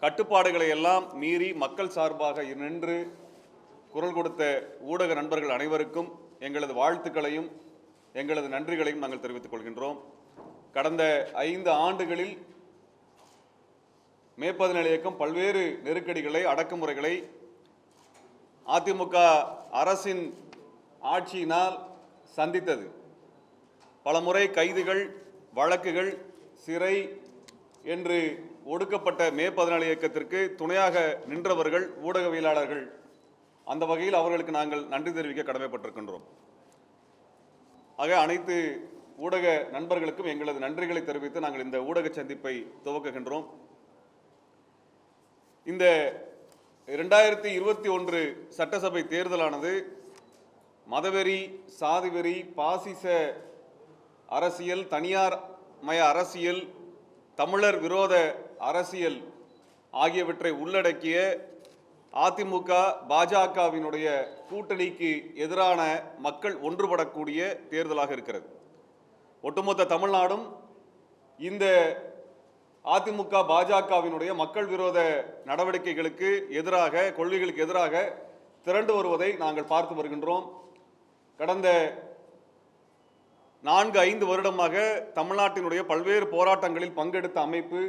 கட்டுப்பாடுகளை எல்லாம் மீறி மக்கள் சார்பாக நின்று குரல் கொடுத்த ஊடக நண்பர்கள் அனைவருக்கும் எங்களது வாழ்த்துக்களையும் எங்களது நன்றிகளையும் நாங்கள் தெரிவித்துக் கொள்கின்றோம். கடந்த 5 ஆண்டுகளில் மே 17 இயக்கம் பல்வேறு நெருக்கடிகளை, அடக்குமுறைகளை அதிமுக அரசின் ஆட்சியினால் சந்தித்தது. பலமுறை கைதுகள், வழக்குகள், சிறை என்று ஒடுக்கப்பட்ட மே 17 இயக்கத்திற்கு துணையாக நின்றவர்கள் ஊடகவியலாளர்கள். அந்த வகையில் அவர்களுக்கு நாங்கள் நன்றி தெரிவிக்க கடமைப்பட்டிருக்கின்றோம். ஆக அனைத்து ஊடக நண்பர்களுக்கும் எங்களது நன்றிகளை தெரிவித்து நாங்கள் இந்த ஊடக சந்திப்பை துவக்குகின்றோம். இந்த 2021 சட்டசபை தேர்தலானது மதவெறி, சாதிவெறி, பாசிச அரசியல், தனியார் மய அரசியல், தமிழர் விரோத அரசியல் ஆகியவற்றை உள்ளடக்கிய அதிமுக பாஜகவினுடைய கூட்டணிக்கு எதிரான மக்கள் ஒன்றுபடக்கூடிய தேர்தலாக இருக்கிறது. ஒட்டுமொத்த தமிழ்நாடும் இந்த அதிமுக பாஜகவினுடைய மக்கள் விரோத நடவடிக்கைகளுக்கு எதிராக, கொள்கைகளுக்கு எதிராக திரண்டு வருவதை நாங்கள் பார்த்து வருகின்றோம். கடந்த 4-5 வருடமாக தமிழ்நாட்டினுடைய பல்வேறு போராட்டங்களில் பங்கெடுத்த அமைப்பு,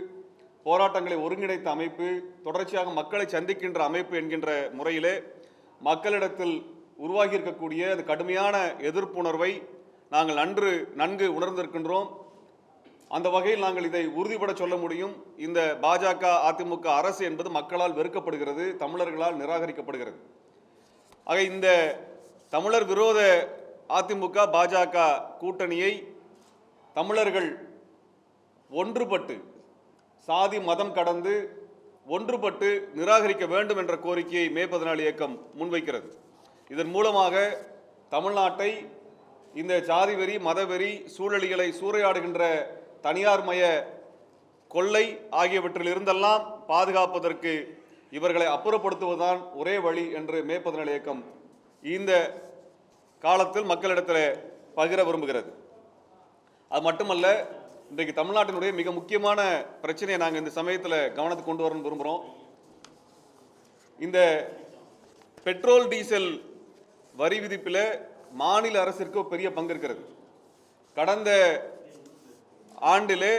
போராட்டங்களை ஒருங்கிணைத்த அமைப்பு, தொடர்ச்சியாக மக்களை சந்திக்கின்ற அமைப்பு என்கின்ற முறையிலே மக்களிடத்தில் உருவாகி இருக்கக்கூடிய அந்த கடுமையான எதிர்ப்புணர்வை நாங்கள் நன்கு உணர்ந்திருக்கின்றோம். அந்த வகையில் நாங்கள் இதை உறுதிபட சொல்ல முடியும். இந்த பாஜக அதிமுக அரசு என்பது மக்களால் வெறுக்கப்படுகிறது, தமிழர்களால் நிராகரிக்கப்படுகிறது. ஆக இந்த தமிழர் விரோத அதிமுக பாஜக கூட்டணியை தமிழர்கள் ஒன்றுபட்டு, சாதி மதம் கடந்து ஒன்றுபட்டு நிராகரிக்க வேண்டும் என்ற கோரிக்கையை மே 14 இயக்கம் முன்வைக்கிறது. இதன் மூலமாக தமிழ்நாட்டை இந்த ஜாதிவெறி, மதவெறி சூழலிகளை சூறையாடுகின்ற தனியார் மய கொள்ளை ஆகியவற்றில் இருந்தெல்லாம் பாதுகாப்பதற்கு இவர்களை அப்புறப்படுத்துவதுதான் ஒரே வழி என்று மே 17 இயக்கம் இந்த காலத்தில் மக்களிடத்தில் பகிர விரும்புகிறது. அது மட்டுமல்ல, இன்றைக்கு தமிழ்நாட்டினுடைய மிக முக்கியமான பிரச்சனையை நாங்கள் இந்த சமயத்தில் கவனத்துக்கு கொண்டு வரணும்னு விரும்புகிறோம். இந்த பெட்ரோல் டீசல் வரி விதிப்பில் மாநில அரசிற்கு பெரிய பங்கு இருக்கிறது. கடந்த ஆண்டிலே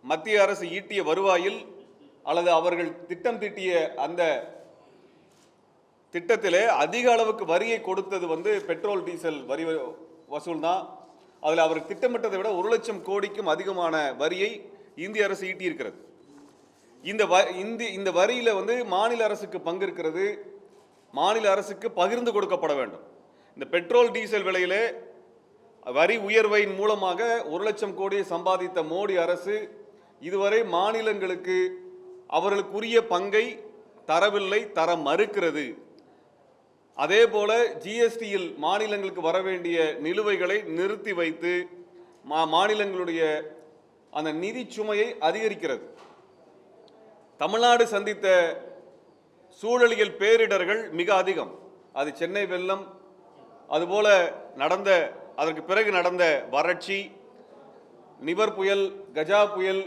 மத்திய அரசு ஈட்டிய வருவாயில் அல்லது அவர்கள் திட்டம் தீட்டிய அந்த திட்டத்திலே அதிக அளவுக்கு வரியை கொடுத்தது பெட்ரோல் டீசல் வரி வசூல் தான். அதில் அவர் திட்டமிட்டதை விட 1 லட்சம் கோடிக்கும் அதிகமான வரியை இந்திய அரசு ஈட்டியிருக்கிறது. இந்த வரியில் மாநில அரசுக்கு பங்கு இருக்கிறது. மாநில அரசுக்கு பகிர்ந்து கொடுக்கப்பட வேண்டும். இந்த பெட்ரோல் டீசல் விலையிலே வரி உயர்வின் மூலமாக 1 லட்சம் கோடியை சம்பாதித்த மோடி அரசு இதுவரை மாநிலங்களுக்கு அவர்களுக்குரிய பங்கை தரவில்லை, தர மறுக்கிறது. அதே போல ஜிஎஸ்டியில் மாநிலங்களுக்கு வர வேண்டிய நிலுவைகளை நிறுத்தி வைத்து மாநிலங்களுடைய அந்த நிதி சுமையை அதிகரிக்கிறது. தமிழ்நாடு சந்தித்த சூழலியல் பேரிடர்கள் மிக அதிகம். அது சென்னை வெள்ளம், அதுபோல அதற்கு பிறகு நடந்த வறட்சி, நிவர் புயல், கஜா புயல்,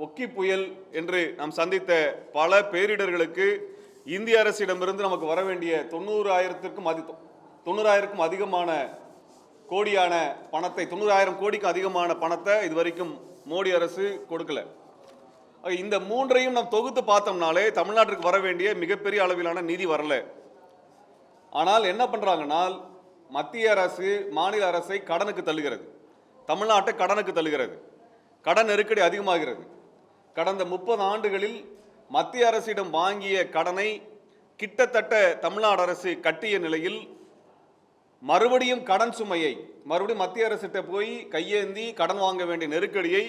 ஒக்கி புயல் என்று நாம் சந்தித்த பல பேரிடர்களுக்கு இந்திய அரசிடமிருந்து நமக்கு வர வேண்டிய 90,000க்கும் அதிகமான கோடியான பணத்தை, 90,000 கோடிக்கும் அதிகமான பணத்தை இதுவரைக்கும் மோடி அரசு கொடுக்கல. இந்த மூன்றையும் நாம் தொகுத்து பார்த்தோம்னாலே தமிழ்நாட்டிற்கு வர வேண்டிய மிகப்பெரிய அளவிலான நிதி வரல. ஆனால் என்ன பண்றாங்கன்னா, மத்திய அரசு மாநில அரசை கடனுக்கு தள்ளுகிறது, தமிழ்நாட்டை கடனுக்கு தள்ளுகிறது, கடன் நெருக்கடி அதிகமாகிறது. கடந்த 30 ஆண்டுகளில் மத்திய அரசிடம் வாங்கிய கடனை கிட்டத்தட்ட தமிழ்நாடு அரசு கட்டிய நிலையில் மறுபடியும் கடன் சுமையை மத்திய அரசிட்ட போய் கையேந்தி கடன் வாங்க வேண்டிய நெருக்கடியை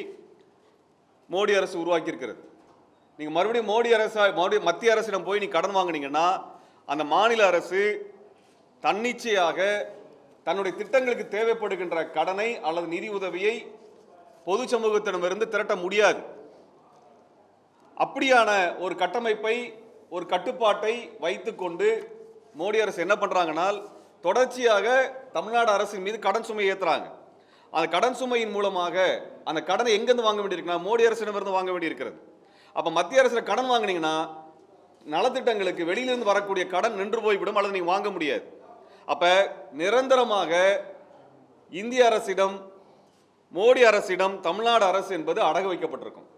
மோடி அரசு உருவாக்கி இருக்கிறது. நீங்க மறுபடியும் மத்திய அரசிடம் போய் நீ கடன் வாங்கினீங்கன்னா அந்த மாநில அரசு தன்னிச்சையாக தன்னுடைய திட்டங்களுக்கு தேவைப்படுகின்ற கடனை அல்லது நிதி உதவியை பொது சமூகத்திடமிருந்து திரட்ட முடியாது. அப்படியான ஒரு கட்டமைப்பை, ஒரு கட்டுப்பாட்டை வைத்துக்கொண்டு மோடி அரசு என்ன பண்றாங்கன்னா, தொடர்ச்சியாக தமிழ்நாடு அரசின் மீது கடன் சுமை ஏற்றுறாங்க. அந்த கடன் சுமையின் மூலமாக அந்த கடனை எங்கேருந்து வாங்க வேண்டியிருக்குன்னா மோடி அரசிடமிருந்து வாங்க வேண்டியிருக்கிறது. அப்போ மத்திய அரசில் கடன் வாங்கினீங்கன்னா நலத்திட்டங்களுக்கு வெளியிலிருந்து வரக்கூடிய கடன் நின்று போய்விடும் அல்லது நீங்க வாங்க முடியாது. அப்ப நிரந்தரமாக இந்திய அரசிடம், மோடி அரசிடம் தமிழ்நாடு அரசு என்பது அடகு வைக்கப்பட்டிருக்கும்.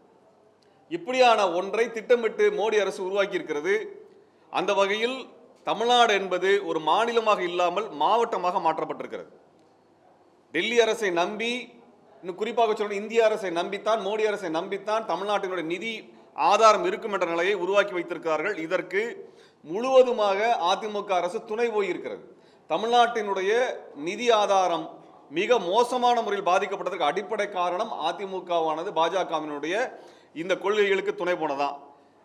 இப்படியான ஒன்றை திட்டமிட்டு மோடி அரசு உருவாக்கி இருக்கிறது. அந்த வகையில் தமிழ்நாடு என்பது ஒரு மாநிலமாக இல்லாமல் மாவட்டமாக மாற்றப்பட்டிருக்கிறது. டெல்லி அரசை நம்பி, இன்னும் குறிப்பாக சொல்ல இந்திய அரசை நம்பித்தான், மோடி அரசை நம்பித்தான் தமிழ்நாட்டினுடைய நிதி ஆதாரம் இருக்கும் என்ற நிலையை உருவாக்கி வைத்திருக்கிறார்கள். இதற்கு முழுவதுமாக அதிமுக அரசு துணை போயிருக்கிறது. தமிழ்நாட்டினுடைய நிதி ஆதாரம் மிக மோசமான முறையில் பாதிக்கப்பட்டதற்கு அடிப்படை காரணம் அதிமுகவானது பாஜகவினுடைய இந்த கொள்கைகளுக்கு துணை போனதான்.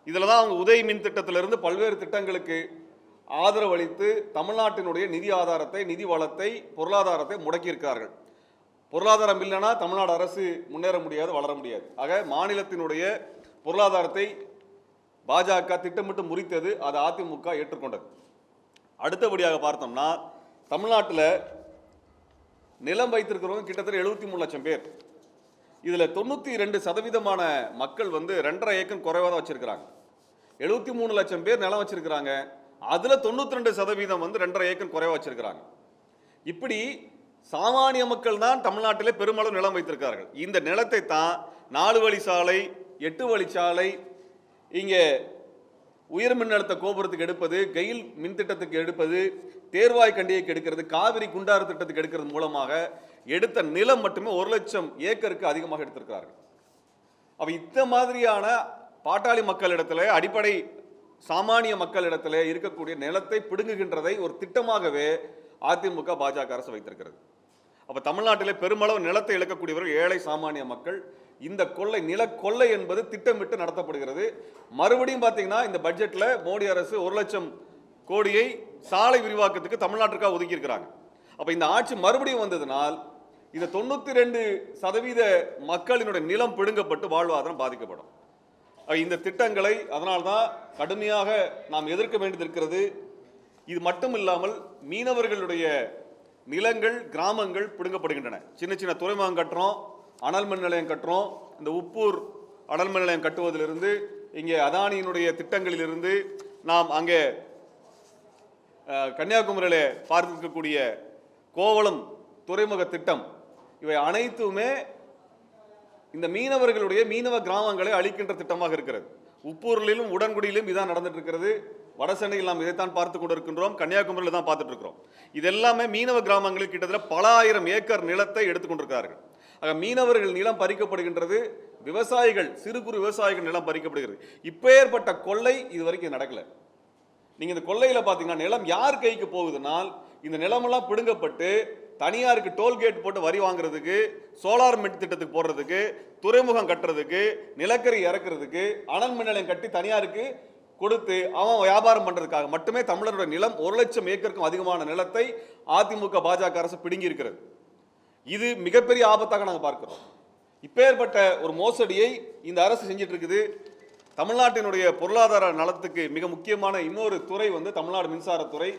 இதில் தான் அவங்க உதய் மின் திட்டத்திலிருந்து பல்வேறு திட்டங்களுக்கு ஆதரவு அளித்து தமிழ்நாட்டினுடைய நிதி ஆதாரத்தை, நிதி வளத்தை, பொருளாதாரத்தை முடக்கியிருக்கிறார்கள். பொருளாதாரம் இல்லைன்னா தமிழ்நாடு அரசு முன்னேற முடியாது, வளர முடியாது. ஆக மாநிலத்தினுடைய பொருளாதாரத்தை பாஜக திட்டமிட்டு முறித்தது, அதை அதிமுக ஏற்றுக்கொண்டது. அடுத்தபடியாக பார்த்தோம்னா தமிழ்நாட்டில் நிலம் வைத்திருக்கிறவங்க கிட்டத்தட்ட 73 லட்சம் பேர். இதில் 92% மக்கள் 2.5 ஏக்கர் குறைவாக தான் வச்சிருக்கிறாங்க. 73 லட்சம் பேர் நிலம் வச்சிருக்கிறாங்க. அதில் 92% 2.5 ஏக்கர் குறைவாக வச்சிருக்கிறாங்க. இப்படி சாமானிய மக்கள் தான் தமிழ்நாட்டிலே பெருமளவு நிலம் வைத்திருக்கிறார்கள். இந்த நிலத்தை தான் 4 வழி சாலை, 8 வழிச்சாலை, இங்கே உயர் மின்னழுத்த கோபுரத்துக்கு எடுப்பது, கெயில் மின் திட்டத்துக்கு எடுப்பது, தேர்வாய் கண்டிகைக்கு எடுக்கிறது, காவிரி குண்டாறு திட்டத்துக்கு எடுக்கிறது மூலமாக எடுத்த நிலம் மட்டுமே 1 லட்சம் ஏக்கருக்கு அதிகமாக எடுத்திருக்கிறார்கள். அப்ப இந்த மாதிரியான பாட்டாளி மக்களிடத்தில், அடிப்படை சாமானிய மக்களிடத்தில் இருக்கக்கூடிய நிலத்தை பிடுங்குகின்றதை ஒரு திட்டமாகவே அதிமுக பாஜக அரசு வைத்திருக்கிறது. அப்ப தமிழ்நாட்டிலே பெருமளவு நிலத்தை இழக்கக்கூடியவர்கள் ஏழை சாமானிய மக்கள். இந்த கொள்ளை, நில கொள்ளை என்பது திட்டமிட்டு நடத்தப்படுகிறது. மறுபடியும் பார்த்தீங்கன்னா இந்த பட்ஜெட்ல மோடி அரசு 1 லட்சம் கோடியை சாலை விரிவாக்கத்துக்கு தமிழ்நாட்டிற்காக ஒதுக்கி இருக்கிறாங்க. அப்ப இந்த ஆட்சி மறுபடியும் வந்ததுனால் இந்த 92% மக்களினுடைய நிலம் பிடுங்கப்பட்டு வாழ்வாதாரம் பாதிக்கப்படும். இந்த திட்டங்களை அதனால்தான் கடுமையாக நாம் எதிர்க்க வேண்டியது இருக்கிறது. இது மட்டும் இல்லாமல் மீனவர்களுடைய நிலங்கள், கிராமங்கள் பிடுங்கப்படுகின்றன. சின்ன சின்ன துறைமுகம் கட்டுறோம், அனல் மின் நிலையம் கட்டுறோம். இந்த உப்பூர் அனல் மின் நிலையம் கட்டுவதிலிருந்து, இங்கே அதானியினுடைய திட்டங்களிலிருந்து, நாம் அங்கே கன்னியாகுமரியிலே பார்த்திருக்கக்கூடிய கோவளம் துறைமுக திட்டம், இவை அனைத்துமே இந்த மீனவர்களுடைய மீனவ கிராமங்களை அழிக்கின்ற திட்டமாக இருக்கிறது. உப்பூரிலும் உடன்குடியிலும் இதான் நடந்துட்டு இருக்கிறது. வட சென்னையில் நாம் இதைத்தான் பார்த்து கொண்டு இருக்கின்றோம், கன்னியாகுமரியில் தான் பார்த்துட்டு இருக்கிறோம். இது எல்லாமே மீனவ கிராமங்களில் கிட்டத்தட்ட பல ஆயிரம் ஏக்கர் நிலத்தை எடுத்துக்கொண்டிருக்கிறார்கள். ஆக மீனவர்கள் நிலம் பறிக்கப்படுகின்றது, விவசாயிகள், சிறு குறு விவசாயிகள் நிலம் பறிக்கப்படுகிறது. இப்பேற்பட்ட கொள்ளை இதுவரைக்கும் நடக்கல. நீங்க இந்த கொள்ளையில பாத்தீங்கன்னா நிலம் யார் கைக்கு போகுதுனால், இந்த நிலமெல்லாம் பிடுங்கப்பட்டு தனியாருக்கு டோல்கேட் போட்டு வரி வாங்குறதுக்கு, சோலார் மின் திட்டத்துக்கு போடுறதுக்கு, துறைமுகம் கட்டுறதுக்கு, நிலக்கரி இறக்குறதுக்கு, அனல் மின் நிலையம் கட்டி தனியாருக்கு கொடுத்து அவன் வியாபாரம் பண்றதுக்காக மட்டுமே தமிழருடைய நிலம் 1 லட்சம் ஏக்கருக்கும் அதிகமான நிலத்தை அதிமுக பாஜக அரசு பிடுங்கி இருக்கிறது. இது மிகப்பெரிய ஆபத்தாக நாங்கள் பார்க்கிறோம். இப்பேற்பட்ட ஒரு மோசடியை இந்த அரசு செஞ்சிட்டு இருக்குது. தமிழ்நாட்டினுடைய பொருளாதார நலத்துக்கு மிக முக்கியமான இன்னொரு துறை தமிழ்நாடு மின்சாரத்துறை.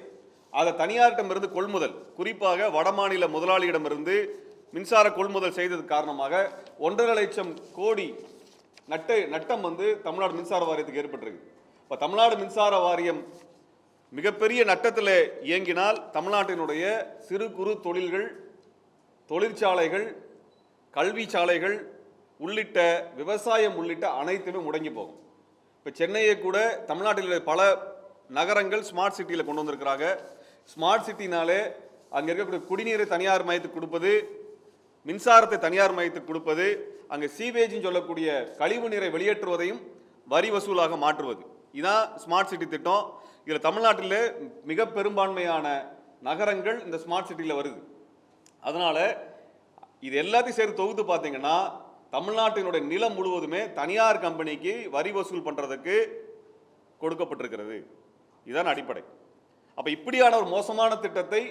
அதை தனியாரிடமிருந்து கொள்முதல், குறிப்பாக வடமாநில முதலாளியிடமிருந்து மின்சார கொள்முதல் செய்தது காரணமாக 1.5 லட்சம் கோடி நட்டம் தமிழ்நாடு மின்சார வாரியத்துக்கு ஏற்பட்டிருக்கு. இப்போ தமிழ்நாடு மின்சார வாரியம் மிகப்பெரிய நட்டத்தில் இயங்கினால் தமிழ்நாட்டினுடைய சிறு குறு தொழில்கள், தொழிற்சாலைகள், கல்வி சாலைகள் உள்ளிட்ட விவசாயம் உள்ளிட்ட அனைத்துமே முடங்கி போகும். இப்போ சென்னையை கூட தமிழ்நாட்டில் பல நகரங்கள் ஸ்மார்ட் சிட்டியில் கொண்டு வந்திருக்கிறாங்க. ஸ்மார்ட் சிட்டினாலே அங்கே இருக்கக்கூடிய குடிநீரை தனியார் மையத்துக்கு கொடுப்பது, மின்சாரத்தை தனியார் மையத்துக்கு கொடுப்பது, அங்கே சீவேஜின்னு சொல்லக்கூடிய கழிவு நீரை வெளியேற்றுவதையும் வரி வசூலாக மாற்றுவது, இதுதான் ஸ்மார்ட் சிட்டி திட்டம். இதில் தமிழ்நாட்டில் மிக பெரும்பான்மையான நகரங்கள் இந்த ஸ்மார்ட் சிட்டியில் வருது. அதனால இது எல்லாத்தையும் சேர்த்து தொகுத்து பார்த்தீங்கன்னா தமிழ்நாட்டினுடைய நிலம் முழுவதுமே தனியார் கம்பெனிக்கு வரி வசூல் பண்ணுறதுக்கு கொடுக்கப்பட்டிருக்கிறது. இதுதான் அடிப்படை. அப்போ இப்படியான ஒரு மோசமான திட்டத்தை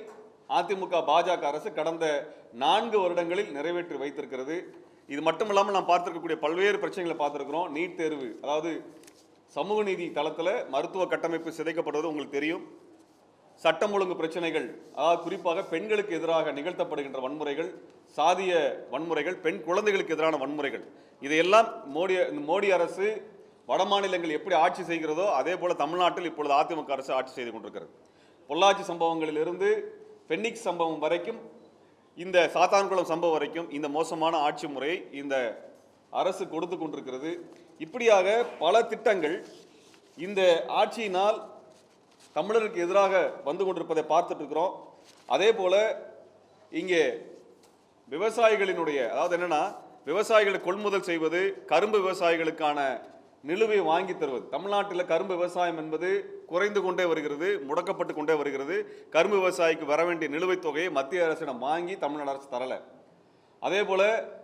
அதிமுக பாஜக அரசு கடந்த 4 வருடங்களில் நிறைவேற்றி வைத்திருக்கிறது. இது மட்டும் இல்லாமல் நாம் பார்த்திருக்கக்கூடிய பல்வேறு பிரச்சனைகளை பார்த்துருக்கிறோம். நீட் தேர்வு, அதாவது சமூக நீதி தளத்தில் மருத்துவ கட்டமைப்பு சிதைக்கப்படுவது உங்களுக்கு தெரியும். சட்டம் ஒழுங்கு பிரச்சனைகள், அதாவது குறிப்பாக பெண்களுக்கு எதிராக நிகழ்த்தப்படுகின்ற வன்முறைகள், சாதிய வன்முறைகள், பெண் குழந்தைகளுக்கு எதிரான வன்முறைகள், இதையெல்லாம் மோடி அரசு வட மாநிலங்கள் எப்படி ஆட்சி செய்கிறதோ அதே போல தமிழ்நாட்டில் இப்பொழுது அதிமுக அரசு ஆட்சி செய்து கொண்டிருக்கிறது. பொள்ளாச்சி சம்பவங்களிலிருந்து பென்னிக்ஸ் சம்பவம் வரைக்கும், இந்த சாத்தான்குளம் சம்பவம் வரைக்கும் இந்த மோசமான ஆட்சி முறையை இந்த அரசு கொடுத்து கொண்டிருக்கிறது. இப்படியாக பல திட்டங்கள் இந்த ஆட்சியினால் தமிழருக்கு எதிராக வந்து கொண்டிருப்பதை பார்த்துட்டு இருக்கிறோம். அதே போல இங்கே விவசாயிகளினுடைய, அதாவது என்னன்னா, விவசாயிகளை கொள்முதல் செய்வது, கரும்பு விவசாயிகளுக்கான நிலுவை வாங்கி தருவது. தமிழ்நாட்டில் கரும்பு விவசாயம் என்பது குறைந்து கொண்டே வருகிறது, முடக்கப்பட்டு கொண்டே வருகிறது. கரும்பு விவசாயிக்கு வர வேண்டிய நிலுவைத் தொகையை மத்திய அரசிடம் வாங்கி தமிழ்நாடு அரசு தரல. அதே போல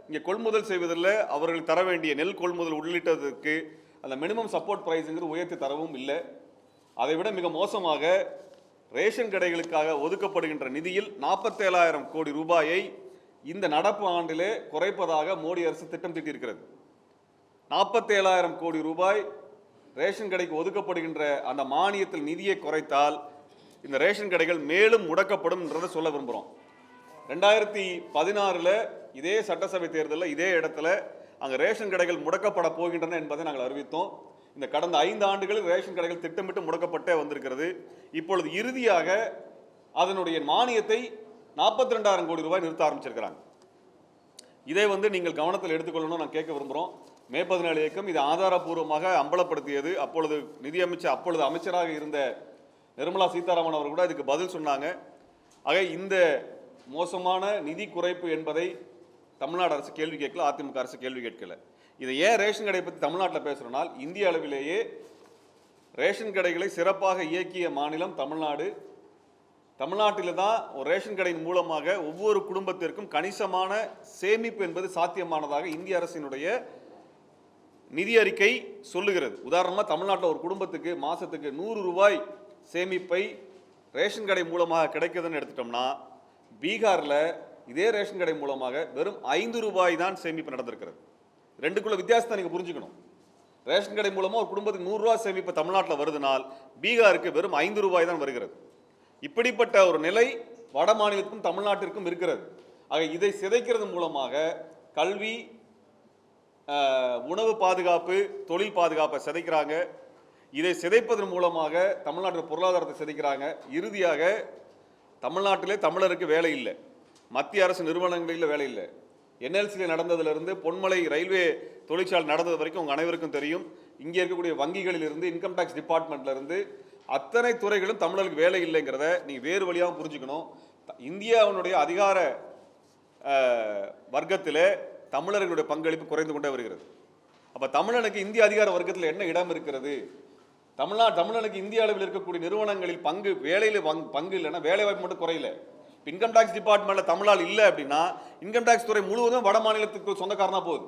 இங்கே கொள்முதல் செய்வதில் அவர்கள் தர வேண்டிய நெல் கொள்முதல் உள்ளிட்டதற்கு அந்த மினிமம் சப்போர்ட் பிரைஸுங்கிறது உயர்த்தி தரவும் இல்லை. அதை விட மிக மோசமாக ரேஷன் கடைகளுக்காக ஒதுக்கப்படுகின்ற நிதியில் 47,000 கோடி ரூபாயை இந்த நடப்பு ஆண்டிலே குறைப்பதாக மோடி அரசு திட்டம் தீட்டியிருக்கிறது. 47,000 கோடி ரூபாய் ரேஷன் கடைக்கு ஒதுக்கப்படுகின்ற அந்த மானியத்தில் நிதியை குறைத்தால் இந்த ரேஷன் கடைகள் மேலும் முடக்கப்படும் என்றதை சொல்ல விரும்புகிறோம். 2016 இதே சட்டசபை தேர்தலில் இதே இடத்துல அங்கே ரேஷன் கடைகள் முடக்கப்பட போகின்றன என்பதை நாங்கள் அறிவித்தோம். இந்த கடந்த 5 ஆண்டுகளில் ரேஷன் கடைகள் திட்டமிட்டு முடக்கப்பட்டே வந்திருக்கிறது. இப்பொழுது இறுதியாக அதனுடைய மானியத்தை 42,000 கோடி ரூபாய் நிறுத்த ஆரம்பிச்சிருக்கிறாங்க. இதை நீங்கள் கவனத்தில் எடுத்துக்கொள்ளணும் நான் கேட்க விரும்புகிறோம். மே 17 இயக்கம் இது ஆதாரபூர்வமாக அம்பலப்படுத்தியது. அப்பொழுது நிதியமைச்சர், அப்பொழுது அமைச்சராக இருந்த நிர்மலா சீதாராமன் அவர் கூட இதுக்கு பதில் சொன்னாங்க. ஆக இந்த மோசமான நிதி குறைப்பு என்பதை தமிழ்நாடு அரசு கேள்வி கேட்கல, அதிமுக அரசு கேள்வி கேட்கல. இதை ஏன் ரேஷன் கடை பற்றி தமிழ்நாட்டில் பேசுகிறோம்னால், இந்திய அளவிலேயே ரேஷன் கடைகளை சிறப்பாக இயக்கிய மாநிலம் தமிழ்நாடு. தமிழ்நாட்டில் தான் ஒரு ரேஷன் கடையின் மூலமாக ஒவ்வொரு குடும்பத்திற்கும் கணிசமான சேமிப்பு என்பது சாத்தியமானதாக இந்திய அரசினுடைய நிதி அறிக்கை சொல்லுகிறது. உதாரணமாக தமிழ்நாட்டில் ஒரு குடும்பத்துக்கு மாதத்துக்கு 100 ரூபாய் சேமிப்பை ரேஷன் கடை மூலமாக கிடைக்குதுன்னு எடுத்துட்டோம்னா, பீகாரில் இதே ரேஷன் கடை மூலமாக வெறும் 5 ரூபாய் தான் சேமிப்பு நடந்திருக்கிறது. ரெண்டுக்குள்ள வித்தியாசத்தை நீங்கள் புரிஞ்சுக்கணும். ரேஷன் கடை மூலமாக ஒரு குடும்பத்துக்கு 100 ரூபாய் சேமிப்பு தமிழ்நாட்டில் வருதுனால் பீகாருக்கு வெறும் 5 ரூபாய் தான் வருகிறது. இப்படிப்பட்ட ஒரு நிலை வட மாநிலத்துக்கும் தமிழ்நாட்டிற்கும் இருக்கிறது. ஆக இதை சிதைக்கிறது மூலமாக கல்வி, உணவு பாதுகாப்பு, தொழில் பாதுகாப்பை சிதைக்கிறாங்க. இதை சிதைப்பதன் மூலமாக தமிழ்நாட்டில் பொருளாதாரத்தை சிதைக்கிறாங்க. இறுதியாக தமிழ்நாட்டிலே தமிழருக்கு வேலை இல்லை, மத்திய அரசு நிறுவனங்களில் வேலை இல்லை. என்எல்சியில் நடந்ததிலிருந்து பொன்மலை ரயில்வே தொழிற்சாலை நடந்தது வரைக்கும் உங்கள் அனைவருக்கும் தெரியும். இங்கே இருக்கக்கூடிய வங்கிகளிலிருந்து, இன்கம் டேக்ஸ் டிபார்ட்மெண்ட்லேருந்து அத்தனை துறைகளும் தமிழருக்கு வேலை இல்லைங்கிறத நீங்கள் வேறு வழியாக புரிஞ்சுக்கணும். இந்தியாவினுடைய அதிகார வர்க்கத்தில் தமிழர்களுடைய பங்களிப்பு குறைந்து கொண்டே வருகிறது. அப்போ தமிழனுக்கு இந்திய அதிகார வர்க்கத்தில் என்ன இடம் இருக்கிறது? தமிழனுக்கு இந்திய அளவில் இருக்கக்கூடிய நிறுவனங்களில் வேலையில் பங்கு இல்லைன்னா வேலை வாய்ப்பு மட்டும் குறையல. இன்கம் டேக்ஸ் டிபார்ட்மெண்ட்டில் தமிழால் இல்லை அப்படின்னா இன்கம் டேக்ஸ் துறை முழுவதும் வட மாநிலத்துக்கு சொந்தக்காரனா போகுது.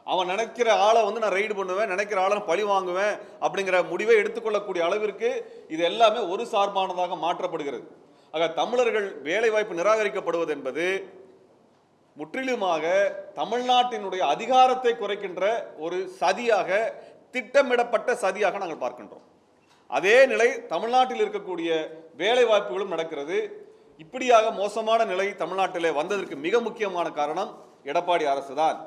அவன் நினைக்கிற ஆளை நான் ரைடு பண்ணுவேன், நினைக்கிற ஆளை பழி வாங்குவேன் அப்படிங்கிற முடிவை எடுத்துக்கொள்ளக்கூடிய அளவிற்கு இது எல்லாமே ஒரு சார்பானதாக மாற்றப்படுகிறது. ஆக தமிழர்கள் வேலை வாய்ப்பு நிராகரிக்கப்படுவது என்பது முற்றிலுமாக தமிழ்நாட்டினுடைய அதிகாரத்தை குறைக்கின்ற ஒரு சதியாக, திட்டமிடப்பட்ட சதியாக நாங்கள் பார்க்கின்றோம். அதே நிலை தமிழ்நாட்டில் இருக்கக்கூடிய வேலை வாய்ப்புகளும் நடக்கிறது. இப்படியாக மோசமான நிலை தமிழ்நாட்டிலே வந்ததற்கு மிக முக்கியமான காரணம் எடப்பாடி அரசு தான்.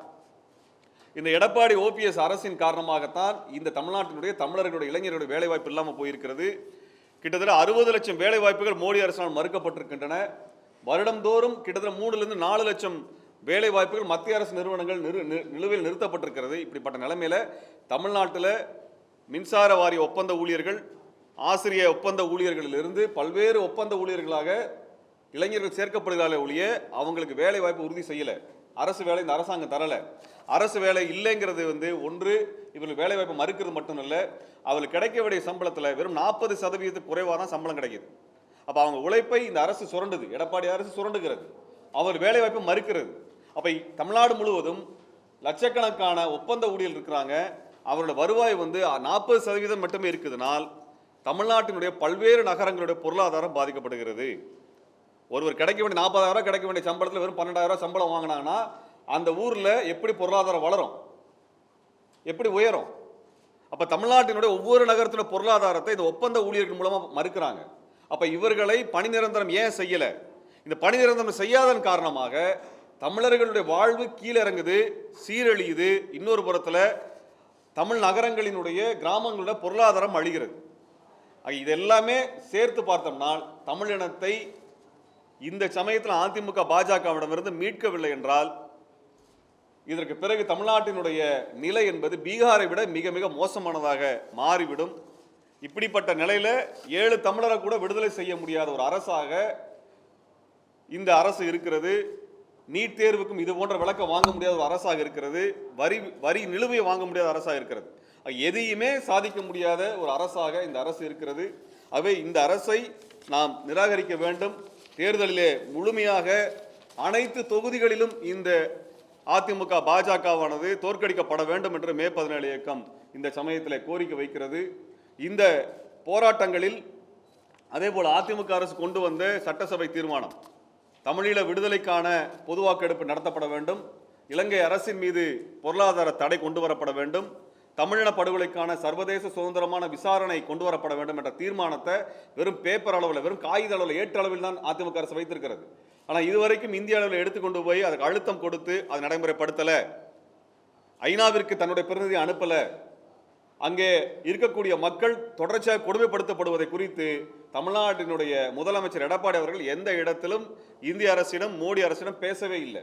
இந்த எடப்பாடி OPS அரசின் காரணமாகத்தான் இந்த தமிழ்நாட்டினுடைய தமிழர்களுடைய இளைஞர்களுடைய வேலை வாய்ப்பு இல்லாமல் போயிருக்கிறது. கிட்டத்தட்ட 60 லட்சம் வேலை வாய்ப்புகள் மோடி அரசால் மறுக்கப்பட்டிருக்கின்றன. வருடந்தோறும் கிட்டத்தட்ட 3-4 லட்சம் வேலை வாய்ப்புகள் மத்திய அரசு நிறுவனங்கள் நிலுவையில் நிறுத்தப்பட்டிருக்கிறது. இப்படிப்பட்ட நிலைமையில தமிழ்நாட்டில் மின்சார வாரிய ஒப்பந்த ஊழியர்கள், ஆசிரிய ஒப்பந்த ஊழியர்களிலிருந்து பல்வேறு ஒப்பந்த ஊழியர்களாக இளைஞர்கள் சேர்க்கப்படுகிறார்களே ஒழிய அவங்களுக்கு வேலை வாய்ப்பு உறுதி செய்யலை. அரசு வேலை இந்த அரசாங்கம் தரலை. அரசு வேலை இல்லைங்கிறது ஒன்று இவர்கள் வேலை வாய்ப்பு மறுக்கிறது மட்டுமல்ல, அவர்களுக்கு கிடைக்க வேண்டிய சம்பளத்தில் வெறும் 40% குறைவாக தான் சம்பளம் கிடைக்குது. அப்போ அவங்க உழைப்பை இந்த அரசு சுரண்டுது, எடப்பாடி அரசு சுரண்டுகிறது, அவர் வேலை வாய்ப்பை மறுக்கிறது. அப்போ தமிழ்நாடு முழுவதும் லட்சக்கணக்கான ஒப்பந்த ஊழியர்கள் இருக்கிறாங்க. அவரோட வருவாய் 40% மட்டுமே இருக்குதுனால் தமிழ்நாட்டினுடைய பல்வேறு நகரங்களுடைய பொருளாதாரம் பாதிக்கப்படுகிறது. ஒருவர் கிடைக்க வேண்டிய 40,000 ரூபாய் கிடைக்க வேண்டிய சம்பளத்தில் வெறும் 12,000 ரூபாய் சம்பளம் வாங்கினாங்கன்னா அந்த ஊரில் எப்படி பொருளாதாரம் வளரும், எப்படி உயரும்? அப்போ தமிழ்நாட்டினுடைய ஒவ்வொரு நகரத்தினுடைய பொருளாதாரத்தை இந்த ஒப்பந்த ஊழியர்கள் மூலமாக மறுக்கிறாங்க. அப்போ இவர்களை பணி நிரந்தரம் ஏன் செய்யலை? இந்த பணி நிரந்தரம் செய்யாதன் காரணமாக தமிழர்களுடைய வாழ்வு கீழே இறங்குது, சீரழியுது. இன்னொரு புறத்தில் தமிழ் நகரங்களினுடைய கிராமங்களோட பொருளாதாரம் அழிகிறது. இதெல்லாமே சேர்த்து பார்த்தோம்னால் தமிழினத்தை இந்த சமயத்தில் அதிமுக பாஜகவிடமிருந்து மீட்கவில்லை என்றால் இதற்கு பிறகு தமிழ்நாட்டினுடைய நிலை என்பது பீகாரை விட மிக மிக மோசமானதாக மாறிவிடும். இப்படிப்பட்ட நிலையில 7 தமிழரை கூட விடுதலை செய்ய முடியாத ஒரு அரசாக இந்த அரசு இருக்கிறது. நீட் தேர்வுக்கும் இது போன்ற விளக்கம் வாங்க முடியாத ஒரு அரசாக இருக்கிறது. வரி நிலுவையை வாங்க முடியாத அரசாக இருக்கிறது. எதையுமே சாதிக்க முடியாத ஒரு அரசாக இந்த அரசு இருக்கிறது. ஆகவே இந்த அரசை நாம் நிராகரிக்க வேண்டும். தேர்தலிலே முழுமையாக அனைத்து தொகுதிகளிலும் இந்த அதிமுக பாஜகவானது தோற்கடிக்கப்பட வேண்டும் என்று மே 17 இயக்கம் இந்த சமயத்தில் கோரிக்கை வைக்கிறது. இந்த போராட்டங்களில் அதேபோல் அதிமுக அரசு கொண்டு வந்த சட்டசபை தீர்மானம் தமிழீழ விடுதலைக்கான பொது வாக்கெடுப்பு நடத்தப்பட வேண்டும், இலங்கை அரசின் மீது பொருளாதார தடை கொண்டு வரப்பட வேண்டும், தமிழின படுகொலைக்கான சர்வதேச சுதந்திரமான விசாரணை கொண்டு வரப்பட வேண்டும் என்ற தீர்மானத்தை வெறும் பேப்பர் அளவில், வெறும் காகித அளவில், ஏற்ற அளவில் தான் அதிமுக அரசு வைத்திருக்கிறது. ஆனால் இதுவரைக்கும் இந்திய அளவில் எடுத்துக்கொண்டு போய் அதுக்கு அழுத்தம் கொடுத்து அது நடைமுறைப்படுத்தலை. ஐநாவிற்கு தன்னுடைய பிரதிநிதி அனுப்பலை. அங்கே இருக்கக்கூடிய மக்கள் தொடர்ச்சியாக கொடுமைப்படுத்தப்படுவதை குறித்து தமிழ்நாட்டினுடைய முதலமைச்சர் எடப்பாடி அவர்கள் எந்த இடத்திலும் இந்திய அரசிடம், மோடி அரசிடம் பேசவே இல்லை.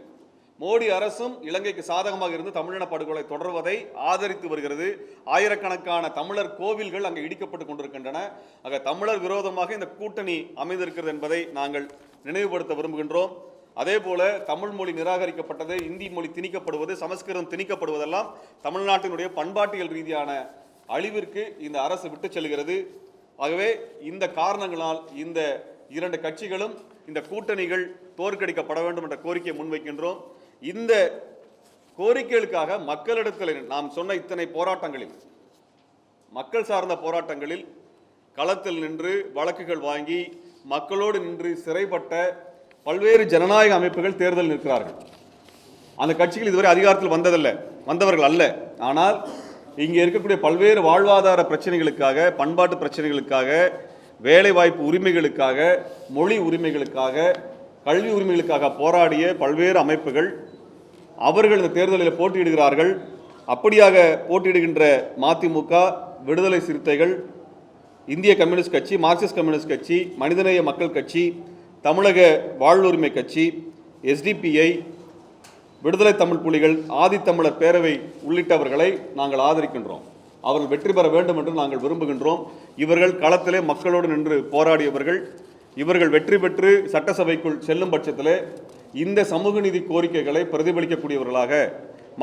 மோடி அரசும் இலங்கைக்கு சாதகமாக இருந்து தமிழின படுகொலை தொடர்வதை ஆதரித்து வருகிறது. ஆயிரக்கணக்கான தமிழர் கோவில்கள் அங்கே இடிக்கப்பட்டு கொண்டிருக்கின்றன. ஆக தமிழர் விரோதமாக இந்த கூட்டணி அமைந்திருக்கிறது என்பதை நாங்கள் நினைவுபடுத்த விரும்புகின்றோம். அதே போல தமிழ் மொழி நிராகரிக்கப்பட்டது, இந்தி மொழி திணிக்கப்படுவது, சமஸ்கிருதம் திணிக்கப்படுவதெல்லாம் தமிழ்நாட்டினுடைய பண்பாட்டியல் ரீதியான அழிவிற்கு இந்த அரசு விட்டு செல்கிறது. ஆகவே இந்த காரணங்களால் இந்த 2 கட்சிகளும், இந்த கூட்டணிகள் தோற்கடிக்கப்பட வேண்டும் என்ற கோரிக்கையை முன்வைக்கின்றோம். இந்த கோரிக்கைகளுக்காக மக்களிடத்தில் நாம் சொன்ன இத்தனை போராட்டங்களில், மக்கள் சார்ந்த போராட்டங்களில் களத்தில் நின்று வழக்குகள் வாங்கி மக்களோடு நின்று சிறைப்பட்ட பல்வேறு ஜனநாயக அமைப்புகள் தேர்தல் நிற்கிறார்கள். அந்த கட்சிகள் இதுவரை அதிகாரத்தில் வந்தவர்கள் அல்ல. ஆனால் இங்கே இருக்கக்கூடிய பல்வேறு வாழ்வாதார பிரச்சனைகளுக்காக, பண்பாட்டு பிரச்சனைகளுக்காக, வேலை வாய்ப்பு உரிமைகளுக்காக, மொழி உரிமைகளுக்காக, கல்வி உரிமைகளுக்காக போராடிய பல்வேறு அமைப்புகள் அவர்கள் இந்த தேர்தலில் போட்டியிடுகிறார்கள். அப்படியாக போட்டியிடுகின்ற மதிமுக, விடுதலை சிறுத்தைகள், இந்திய கம்யூனிஸ்ட் கட்சி, மார்க்சிஸ்ட் கம்யூனிஸ்ட் கட்சி, மனிதநேய மக்கள் கட்சி, தமிழக வாழ்வுரிமை கட்சி, SDPI, விடுதலை தமிழ் புலிகள், ஆதித்தமிழர் பேரவை உள்ளிட்டவர்களை நாங்கள் ஆதரிக்கின்றோம். அவர்கள் வெற்றி பெற வேண்டும் என்று நாங்கள் விரும்புகின்றோம். இவர்கள் களத்திலே மக்களோடு நின்று போராடியவர்கள். இவர்கள் வெற்றி பெற்று சட்டசபைக்குள் செல்லும் பட்சத்திலே இந்த சமூக நீதி கோரிக்கைகளை பிரதிபலிக்கக்கூடியவர்களாக,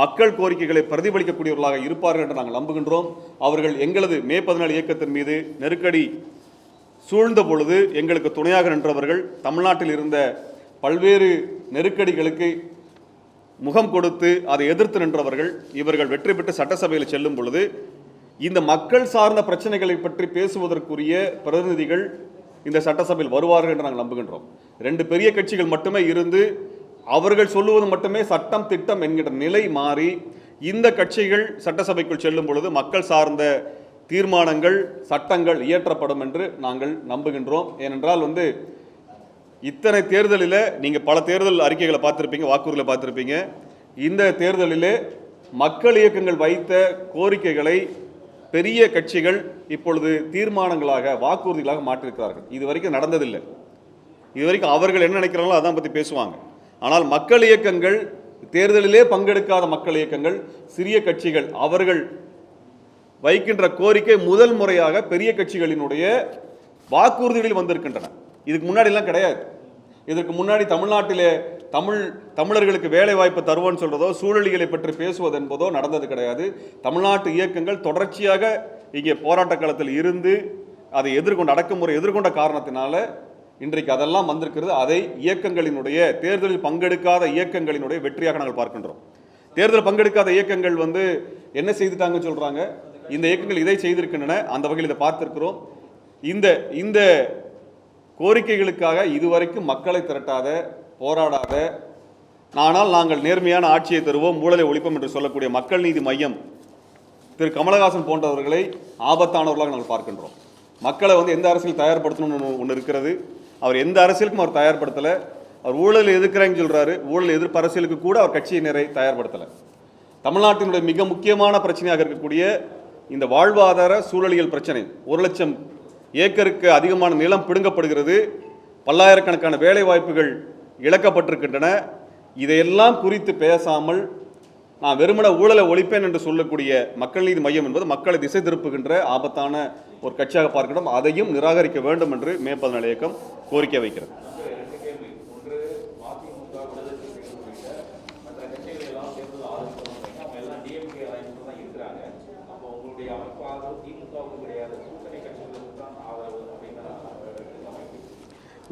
மக்கள் கோரிக்கைகளை பிரதிபலிக்கக்கூடியவர்களாக இருப்பார்கள் என்று நாங்கள் நம்புகின்றோம். அவர்கள் எங்களது மே 17 இயக்கத்தின் மீது நெருக்கடி சூழ்ந்த பொழுது எங்களுக்கு துணையாக நின்றவர்கள், தமிழ்நாட்டில் இருந்த பல்வேறு நெருக்கடிகளுக்கு முகம் கொடுத்து அதை எதிர்த்து நின்றவர்கள். இவர்கள் வெற்றி பெற்று சட்டசபையில் செல்லும் பொழுது இந்த மக்கள் சார்ந்த பிரச்சனைகளை பற்றி பேசுவதற்குரிய பிரதிநிதிகள் இந்த சட்டசபையில் வருவார்கள் என்று நாங்கள் நம்புகின்றோம். 2 பெரிய கட்சிகள் மட்டுமே இருந்து அவர்கள் சொல்லுவது மட்டுமே சட்டம் திட்டம் என்கிற நிலை மாறி இந்த கட்சிகள் சட்டசபைக்குள் செல்லும் பொழுது மக்கள் சார்ந்த தீர்மானங்கள், சட்டங்கள் இயற்றப்படும் என்று நாங்கள் நம்புகின்றோம். ஏனென்றால் இத்தனை தேர்தலில் நீங்கள் பல தேர்தல் அறிக்கைகளை பார்த்துருப்பீங்க, வாக்குறுதிகளை பார்த்துருப்பீங்க. இந்த தேர்தலிலே மக்கள் இயக்கங்கள் வைத்த கோரிக்கைகளை பெரிய கட்சிகள் இப்பொழுது தீர்மானங்களாக, வாக்குறுதிகளாக மாற்றிருக்கிறார்கள். இது வரைக்கும் நடந்ததில்லை. இது வரைக்கும் அவர்கள் என்ன நினைக்கிறாங்களோ அதான் பற்றி பேசுவாங்க. ஆனால் மக்கள் இயக்கங்கள், தேர்தலிலே பங்கெடுக்காத மக்கள் இயக்கங்கள், சிறிய கட்சிகள், அவர்கள் வைக்கின்ற கோரிக்கை முதல் முறையாக பெரிய கட்சிகளினுடைய வாக்குறுதிகளில் வந்திருக்கின்றன. இதுக்கு முன்னாடிலாம் கிடையாது. இதற்கு முன்னாடி தமிழ்நாட்டிலே தமிழர்களுக்கு வேலை வாய்ப்பு தருவோன்னு சொல்றதோ, சூழலிகளை பற்றி பேசுவது என்பதோ நடந்தது கிடையாது. தமிழ்நாட்டு இயக்கங்கள் தொடர்ச்சியாக இங்கே போராட்ட களத்தில் இருந்து அதை அடக்குமுறை எதிர்கொண்ட காரணத்தினால இன்றைக்கு அதெல்லாம் வந்திருக்கிறது. அதை இயக்கங்களினுடைய, தேர்தலில் பங்கெடுக்காத இயக்கங்களினுடைய வெற்றியாக நாங்கள் பார்க்கின்றோம். தேர்தல் பங்கெடுக்காத இயக்கங்கள் என்ன செய்துட்டாங்கன்னு சொல்றாங்க, இந்த இயக்கங்கள் இதை செய்திருக்கின்றன. அந்த வகையில் இதை பார்த்திருக்கிறோம். இந்த கோரிக்கைகளுக்காக இதுவரைக்கும் மக்களை திரட்டாத, போராடாத, ஆனால் நாங்கள் நேர்மையான ஆட்சியை தருவோம், ஊழலை ஒழிப்போம் என்று சொல்லக்கூடிய மக்கள் நீதி மையம் திரு கமலஹாசன் போன்றவர்களை ஆபத்தானவர்களாக நாங்கள் பார்க்கின்றோம். மக்களை எந்த அரசியல் தயார்படுத்தணும்னு ஒன்று இருக்கிறது. அவர் எந்த அரசியலுக்கும் அவர் தயார்படுத்தலை. அவர் ஊழல் எதிர்க்கிறேன்னு சொல்றாரு. ஊழல் எதிர்ப்பு அரசியலுக்கு கூட அவர் கட்சியினரை தயார்படுத்தலை. தமிழ்நாட்டினுடைய மிக முக்கியமான பிரச்சனையாக இருக்கக்கூடிய இந்த வாழ்வாதார சூழலியல் பிரச்சனை, 1,00,000 ஏக்கருக்கு அதிகமான நிலம் பிடுங்கப்படுகிறது, பல்லாயிரக்கணக்கான வேலை வாய்ப்புகள் இழக்கப்பட்டிருக்கின்றன. இதையெல்லாம் குறித்து பேசாமல் நான் வெறுமன ஊழலை ஒழிப்பேன் என்று சொல்லக்கூடிய மக்கள் நீதி மையம் என்பது மக்களை திசை திருப்புகின்ற ஆபத்தான ஒரு கட்சியாக பார்க்கிறோம். அதையும் நிராகரிக்க வேண்டும் என்று மே 14 இயக்கம் கோரிக்கை வைக்கிறது.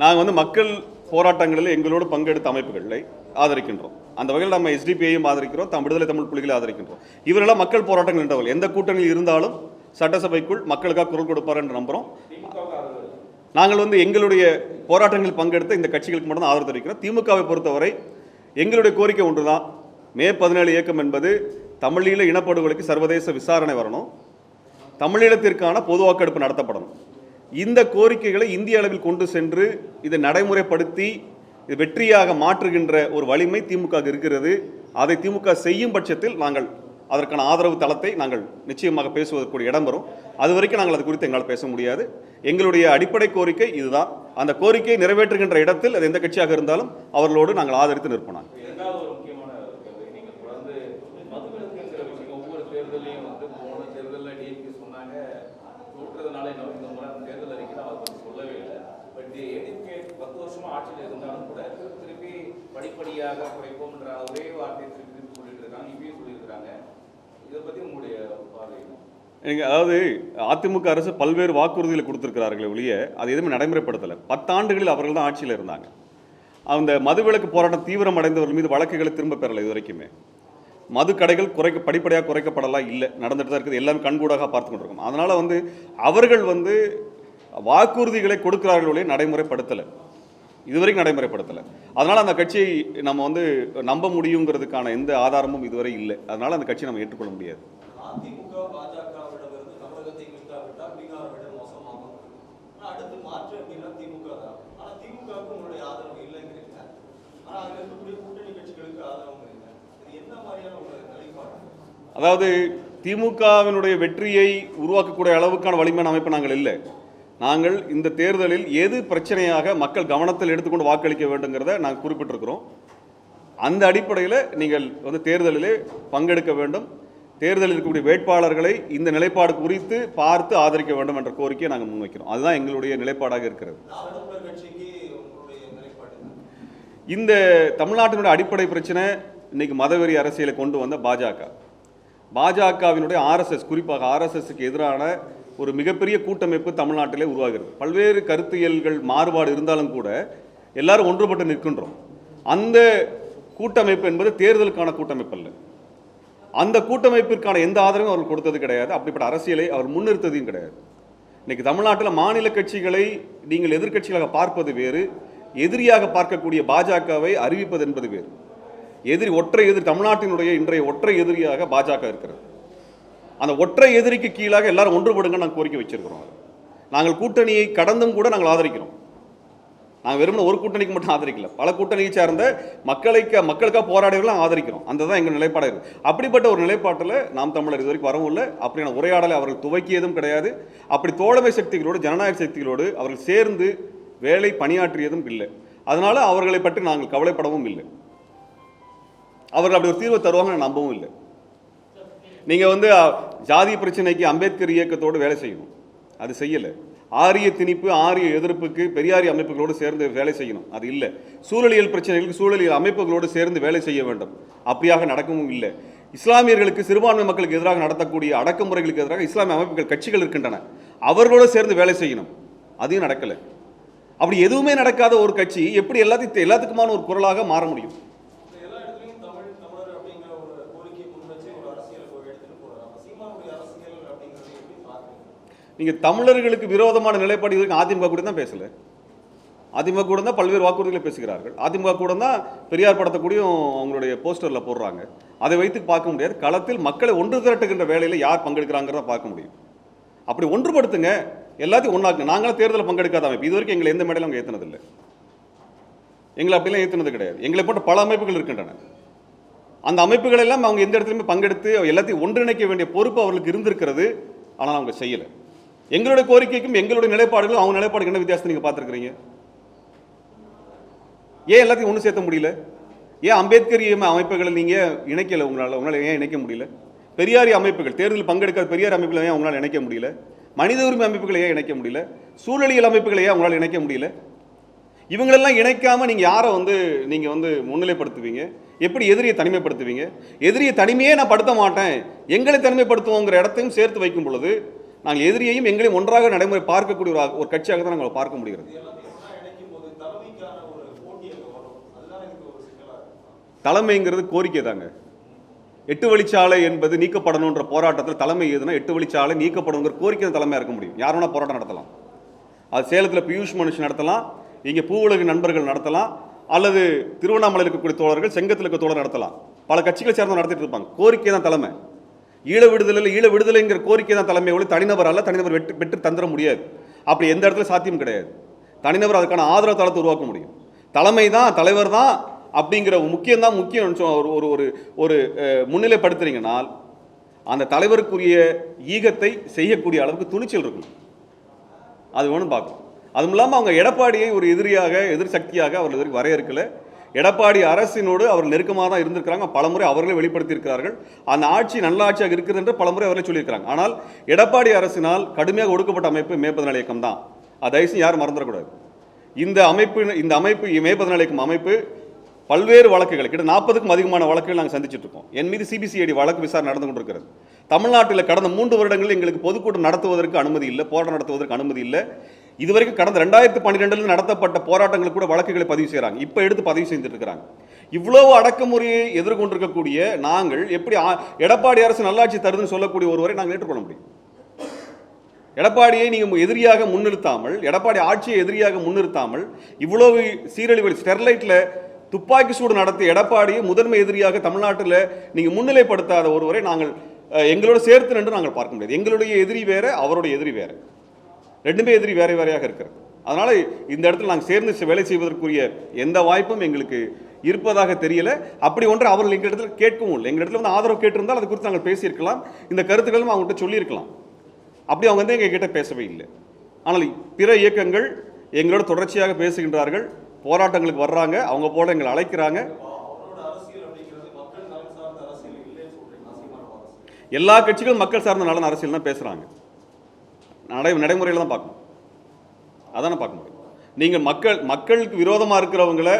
நாங்கள் மக்கள் போராட்டங்களில் எங்களோடு பங்கெடுத்த அமைப்புகளை ஆதரிக்கின்றோம். அந்த வகையில் நம்ம எஸ்டிபிஐயும் ஆதரிக்கிறோம், விடுதலை தமிழ் புலிகளை ஆதரிக்கின்றோம். இவரெல்லாம் மக்கள் போராட்டங்கள் என்றவர்கள் எந்த கூட்டணியில் இருந்தாலும் சட்டசபைக்குள் மக்களுக்காக குரல் கொடுப்பார் என்று நம்புகிறோம். நாங்கள் எங்களுடைய போராட்டங்களில் பங்கெடுத்த இந்த கட்சிகளுக்கு மட்டும் ஆதரவு தெரிவிக்கிறோம். திமுகவை பொறுத்தவரை எங்களுடைய கோரிக்கை ஒன்று தான். மே 17 இயக்கம் என்பது தமிழீழ இனப்படுகொலைக்கு சர்வதேச விசாரணை வரணும், தமிழீழத்திற்கான பொது வாக்கெடுப்பு நடத்தப்படணும். இந்த கோரிக்கைகளை இந்திய அளவில் கொண்டு சென்று இதை நடைமுறைப்படுத்தி வெற்றியாக மாற்றுகின்ற ஒரு வலிமை திமுக இருக்கிறது. அதை திமுக செய்யும் பட்சத்தில் நாங்கள் அதற்கான ஆதரவு தளத்தை நாங்கள் நிச்சயமாக பேசுவதற்குரிய இடம் வரும். அது வரைக்கும் நாங்கள் அது குறித்து எங்களால் பேச முடியாது. எங்களுடைய அடிப்படை கோரிக்கை இதுதான். அந்த கோரிக்கையை நிறைவேற்றுகின்ற இடத்தில் அது எந்த கட்சியாக இருந்தாலும் அவர்களோடு நாங்கள் ஆதரித்து நிற்போம். படிப்படியாக குறைப்போம்ன்ற ஒரே வார்த்தையை திருப்பி சொல்லிட்டு இருக்காங்க, இப்பயும் சொல்லியிருக்கிறாங்க. இதை பற்றி உங்களுடைய பார்வை? அதாவது அதிமுக அரசு பல்வேறு வாக்குறுதிகளை கொடுத்திருக்கிறார்களே ஒழிய அது எதுவுமே நடைமுறைப்படுத்தலை. 10 ஆண்டுகளில் அவர்கள் தான் ஆட்சியில் இருந்தாங்க. அந்த மதுவிலக்கு போராட்டம் தீவிரம் அடைந்தவர்கள் மீது வழக்குகளை திரும்ப பெறலை. இது வரைக்குமே மது கடைகள் படிப்படியாக குறைக்கப்படலாம் இல்லை, நடந்துட்டு தான் இருக்குது. எல்லாமே கண்கூடாக பார்த்து கொண்டிருக்கோம். அதனால் அவர்கள் வாக்குறுதிகளை கொடுக்கிறார்கள் ஒழிய நடைமுறைப்படுத்தலை, இதுவரைக்கும் நடைமுறைப்படுத்தலை. அதனால் அந்த கட்சியை நம்ம நம்ப முடியுங்கிறதுக்கான எந்த ஆதாரமும் இதுவரை இல்லை. அதனால் அந்த கட்சியை நம்ம ஏற்றுக்கொள்ள முடியாது. அதாவது திமுகவினுடைய வெற்றியை உருவாக்கக்கூடிய அளவுக்கான வலிமையான அமைப்பு நாங்கள் இல்லை. நாங்கள் இந்த தேர்தலில் எது பிரச்சனையாக மக்கள் கவனத்தில் எடுத்துக்கொண்டு வாக்களிக்க வேண்டுங்கிறத நாங்கள் குறிப்பிட்டிருக்கிறோம். அந்த அடிப்படையில் நீங்கள் தேர்தலிலே பங்கெடுக்க வேண்டும், தேர்தலில் இருக்கக்கூடிய வேட்பாளர்களை இந்த நிலைப்பாடு குறித்து பார்த்து ஆதரிக்க வேண்டும் என்ற கோரிக்கையை நாங்கள் முன்வைக்கிறோம். அதுதான் எங்களுடைய நிலைப்பாடாக இருக்கிறது. இந்த தமிழ்நாட்டினுடைய அடிப்படை பிரச்சனை இன்னைக்கு மதவெறி அரசியலை கொண்டு வந்த பாஜகவினுடைய ஆர்எஸ்எஸ், குறிப்பாக ஆர்எஸ்எஸ்க்கு எதிரான ஒரு மிகப்பெரிய கூட்டமைப்பு தமிழ்நாட்டிலே உருவாகிறது. பல்வேறு கருத்தியல்கள் மாறுபாடு இருந்தாலும் கூட எல்லாரும் ஒன்றுபட்டு நிற்கின்றோம். அந்த கூட்டமைப்பு என்பது தேர்தலுக்கான கூட்டமைப்பு அல்ல. அந்த கூட்டமைப்பிற்கான எந்த ஆதரவும் அவர்கள் கொடுத்தது கிடையாது. அப்படிப்பட்ட அரசியலை அவர் முன்னிறுத்ததையும் கிடையாது. இன்னைக்கு தமிழ்நாட்டில் மாநில கட்சிகளை நீங்கள் எதிர்கட்சிகளாக பார்ப்பது வேறு, எதிரியாக பார்க்கக்கூடிய பாஜகவை அறிவிப்பது என்பது வேறு. ஒற்றை எதிரி தமிழ்நாட்டினுடைய இன்றைய ஒற்றை எதிரியாக பாஜக இருக்கிறது. அந்த ஒற்றை எதிரிக்கு கீழாக எல்லாரும் ஒன்றுபடுங்க நாங்கள் கோரிக்கை வச்சிருக்கிறோம். நாங்கள் கூட்டணியை கடந்தும் கூட நாங்கள் ஆதரிக்கிறோம். நாங்கள் வெறுமனே ஒரு கூட்டணிக்கு மட்டும் ஆதரிக்கல, பல கூட்டணியை சார்ந்த மக்களுக்காக போராடிகளும் ஆதரிக்கிறோம். அந்த தான் எங்கள் நிலைப்பாடு இருக்குது. அப்படிப்பட்ட ஒரு நிலைப்பாட்டில் நாம் தமிழர் இது வரைக்கும் வரவும் இல்லை. அப்படியான உரையாடலை அவர்கள் துவக்கியதும் கிடையாது. அப்படி தோழமை சக்திகளோடு ஜனநாயக சக்திகளோடு அவர்கள் சேர்ந்து வேலை பணியாற்றியதும் இல்லை. அதனால அவர்களை பற்றி நாங்கள் கவலைப்படவும் இல்லை. அவர்கள் அப்படி ஒரு தீர்வை தருவாங்க நம்பவும் இல்லை. நீங்கள் ஜாதி பிரச்சனைக்கு அம்பேத்கர் இயக்கத்தோடு வேலை செய்யணும், அது செய்யலை. ஆரிய திணிப்பு, ஆரிய எதிர்ப்புக்கு பெரியாரிய அமைப்புகளோடு சேர்ந்து வேலை செய்யணும், அது இல்லை. சூழலியல் பிரச்சனைகளுக்கு சூழலியல் அமைப்புகளோடு சேர்ந்து வேலை செய்ய வேண்டும், அப்படியாக நடக்கவும் இல்லை. இஸ்லாமியர்களுக்கு, சிறுபான்மை மக்களுக்கு எதிராக நடத்தக்கூடிய அடக்குமுறைகளுக்கு எதிராக இஸ்லாமிய அமைப்புகள் கட்சிகள் இருக்கின்றன, அவர்களோடு சேர்ந்து வேலை செய்யணும், அதையும் நடக்கலை. அப்படி எதுவுமே நடக்காத ஒரு கட்சி எப்படி எல்லாத்துக்குமான ஒரு குரலாக மாற முடியும்? நீங்கள் தமிழர்களுக்கு விரோதமான நிலைப்பாடு இதுக்கு அதிமுக கூட தான் பேசலை. அதிமுக கூட தான் பல்வேறு வாக்குறுதிகளை பேசுகிறார்கள். அதிமுக கூட தான் பெரியார் படத்தை கூடயும் அவங்களுடைய போஸ்டரில் போடுறாங்க. அதை வைத்து பார்க்க முடியாது. களத்தில் மக்களை ஒன்று திரட்டுகின்ற வேலையில் யார் பங்கெடுக்கிறாங்கிறத பார்க்க முடியும். அப்படி ஒன்றுபடுத்துங்க, எல்லாத்தையும் ஒன்றாக்குங்க. நாங்களும் தேர்தலில் பங்கெடுக்காத அமைப்பு இது வரைக்கும் எங்களை எந்த மேடையிலும் அவங்க ஏற்றினதில்லை. எங்களை அப்படிலாம் ஏற்றினது கிடையாது. எங்களை போட்ட பல அமைப்புகள் இருக்கின்றன. அந்த அமைப்புகள் எல்லாம் அவங்க எந்த இடத்துலையுமே பங்கெடுத்து எல்லாத்தையும் ஒன்றிணைக்க வேண்டிய பொறுப்பு அவர்களுக்கு இருந்திருக்கிறது. ஆனால் அவங்க செய்யலை. எங்களுடைய கோரிக்கைக்கும் எங்களுடைய நிலைப்பாடுகளும் அவங்க நிலைப்பாடுக்கு என்ன வித்தியாசத்தை நீங்கள் பார்த்துருக்கிறீங்க? ஏன் எல்லாத்தையும் ஒன்று சேர்த்த முடியல? ஏன் அம்பேத்கரிய அமைப்புகளை நீங்கள் இணைக்கலை? உங்களால் ஏன் இணைக்க முடியல? பெரியாரி அமைப்புகள், தேர்தலில் பங்கெடுக்காத பெரியார் அமைப்புகளை ஏன் உங்களால் இணைக்க முடியல? மனித உரிமை அமைப்புகளை ஏன் இணைக்க முடியல? சூழலியல் அமைப்புகளை ஏன் உங்களால் இணைக்க முடியல? இவங்களெல்லாம் இணைக்காம நீங்கள் யாரை நீங்கள் முன்னிலைப்படுத்துவீங்க? எப்படி எதிரியை தனிமைப்படுத்துவீங்க? எதிரியை தனிமையே நான் படுத்த மாட்டேன், எங்களை தனிமைப்படுத்துவோங்கிற இடத்தையும் சேர்த்து வைக்கும் பொழுது நாங்கள் எதிரியையும் எங்களையும் ஒன்றாக நடைமுறை பார்க்கக்கூடிய ஒரு கட்சியாக தான் நாங்கள் பார்க்க முடிகிறது. தலைமைங்கிறது கோரிக்கை தாங்க. 8 வழிச்சாலை என்பது நீக்கப்படணுன்ற போராட்டத்தில் தலைமை எதுனா 8 வழிச்சாலை நீக்கப்படுங்கிற கோரிக்கை தலைமையாக இருக்க முடியும். யார் வேணா போராட்டம் நடத்தலாம். அது சேலத்தில் பியூஷ் மனுஷன் நடத்தலாம், இங்கே பூவுலக நண்பர்கள் நடத்தலாம், அல்லது திருவண்ணாமலையில் இருக்கக்கூடிய தோழர்கள், செங்கத்தில் இருக்க தோழர் நடத்தலாம். பல கட்சிகளை சேர்ந்து நடத்திட்டு இருப்பாங்க. கோரிக்கை தான் தலைமை. ஈழ விடுதலைங்கிற கோரிக்கை தான் தலைமை. ஒளி தனிநபர் அல்ல. தனிநபர் பெற்று தந்துட முடியாது. அப்படி எந்த இடத்துல சாத்தியம் கிடையாது. தனிநபர் அதுக்கான ஆதரவு தளத்தை உருவாக்க முடியும். தலைமை தான், தலைவர் தான் அப்படிங்கிற முக்கியம் ஒரு முன்னிலைப்படுத்துறீங்கனால் அந்த தலைவருக்குரிய ஈகத்தை செய்யக்கூடிய அளவுக்கு துணிச்சல் இருக்கும். அது வேணும் பார்க்கணும். அதுவும் இல்லாமல் அவங்க எடப்பாடியை ஒரு எதிர் சக்தியாக அவர்கள் இதற்கு வரையறுக்கலை. எடப்பாடி அரசினோடு அவர்கள் நெருக்கமாக தான் இருந்திருக்கிறாங்க. பலமுறை அவர்களே வெளிப்படுத்தியிருக்கிறார்கள். அந்த ஆட்சி நல்ல ஆட்சியாக இருக்குது என்று பலமுறை அவர்களே சொல்லியிருக்கிறாங்க. ஆனால் எடப்பாடி அரசினால் கடுமையாக ஒடுக்கப்பட்ட அமைப்பு மேற்பதனால இயக்கம் தான். அது தயவுசெய்து யாரும் மறந்துடக்கூடாது. இந்த அமைப்பு மேற்பதனால இயக்கம் அமைப்பு பல்வேறு வழக்குகள், கிட்ட 40க்கும் அதிகமான வழக்குகள் நாங்கள் சந்திச்சுட்டு இருக்கோம். என் மீது சிபிசிஐடி வழக்கு விசாரணை நடந்து கொண்டிருக்கிறது. தமிழ்நாட்டில் கடந்த 3 வருடங்களில் எங்களுக்கு பொதுக்கூட்டம் நடத்துவதற்கு அனுமதி இல்லை, போராட்டம் நடத்துவதற்கு அனுமதி இல்லை. இதுவரைக்கும் கடந்த 2012 நடத்தப்பட்ட போராட்டங்களுக்கு கூட வழக்குகளை பதிவு செய்கிறாங்க. இப்போ எடுத்து பதிவு செய்துட்டு இருக்கிறாங்க. இவ்வளவு அடக்குமுறையை எதிர்கொண்டிருக்கக்கூடிய நாங்கள் எப்படி எடப்பாடி அரசு நல்லாட்சி தருதுன்னு சொல்லக்கூடிய ஒருவரை நாங்கள் ஏற்றுக்கொள்ள முடியும்? எடப்பாடியை நீங்கள் எதிரியாக முன்னிறுத்தாமல், எடப்பாடி ஆட்சியை எதிரியாக முன்னிறுத்தாமல், இவ்வளவு சீரழிவு ஸ்டெர்லைட்டில் துப்பாக்கி சூடு நடத்திய எடப்பாடியை முதன்மை எதிரியாக தமிழ்நாட்டில் நீங்கள் முன்னிலைப்படுத்தாத ஒருவரை நாங்கள் எங்களோட சேர்த்து நின்று நாங்கள் பார்க்க முடியாது. எங்களுடைய எதிரி வேற, அவருடைய எதிரி வேற. ரெண்டுமே எதிரி வேற வேறையாக இருக்கிறது. அதனால இந்த இடத்துல நாங்கள் சேர்ந்து வேலை செய்வதற்குரிய எந்த வாய்ப்பும் எங்களுக்கு இருப்பதாக தெரியல. அப்படி ஒன்று அவர்கள் எங்கள் இடத்துல கேட்கவும் இல்லை. எங்கள் இடத்துல ஆதரவு கேட்டிருந்தால் அது குறித்து நாங்கள் பேசியிருக்கலாம். இந்த கருத்துக்களும் அவங்ககிட்ட சொல்லியிருக்கலாம். அப்படி அவங்க எங்கள் கிட்ட பேசவே இல்லை. ஆனால் பிற இயக்கங்கள் எங்களோட தொடர்ச்சியாக பேசுகின்றார்கள், போராட்டங்களுக்கு வர்றாங்க, அவங்க போல எங்களை அழைக்கிறாங்க. எல்லா கட்சிகளும் மக்கள் சார்ந்த நலன் அரசியல் தான் பேசுகிறாங்க. நடைமுறையில் தான் பார்க்கணும். அதான பார்க்க முடியும். நீங்கள் மக்களுக்கு விரோதமாக இருக்கிறவங்களை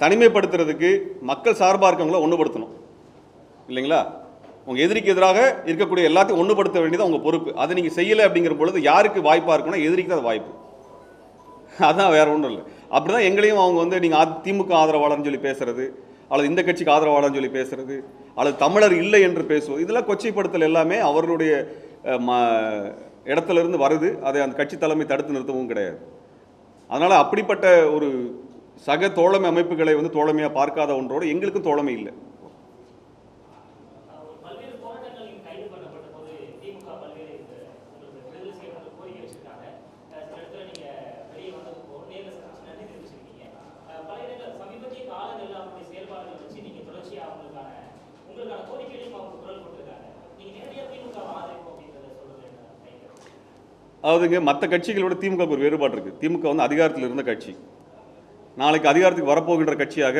தனிமைப்படுத்துறதுக்கு மக்கள் சார்பாக இருக்கவங்கள ஒன்றுபடுத்தணும் இல்லைங்களா? உங்கள் எதிரிக்கு எதிராக இருக்கக்கூடிய எல்லாத்தையும் ஒன்றுபடுத்த வேண்டியது உங்கள் பொறுப்பு. அதை நீங்கள் செய்யலை அப்படிங்கிற பொழுது யாருக்கு வாய்ப்பாக இருக்குன்னா எதிரிக்கு தான் அது வாய்ப்பு. அதான் வேற ஒன்றும் இல்லை. அப்படி தான் எங்களையும் அவங்க நீங்கள் திமுக ஆதரவாளர்னு சொல்லி பேசுறது, அல்லது இந்த கட்சிக்கு ஆதரவாளர்னு சொல்லி பேசுறது, அல்லது தமிழர் இல்லை என்று பேசுவது, இதெல்லாம் கொச்சைப்படுத்தல் எல்லாமே அவர்களுடைய இடத்துல இருந்து வருது. அதை அந்த கட்சி தலைமை தடுத்து நிறுத்தவும் கிடையாது. அதனால் அப்படிப்பட்ட ஒரு சக தோழமை அமைப்புகளை தோழமையாக பார்க்காத ஒன்றோடு எங்களுக்கும் தோழமை இல்லை. அதாவதுங்க, மற்ற கட்சிகளோட திமுக ஒரு வேறுபாடு இருக்குது. திமுக அதிகாரத்தில் இருந்த கட்சி, நாளைக்கு அதிகாரத்துக்கு வரப்போகின்ற கட்சியாக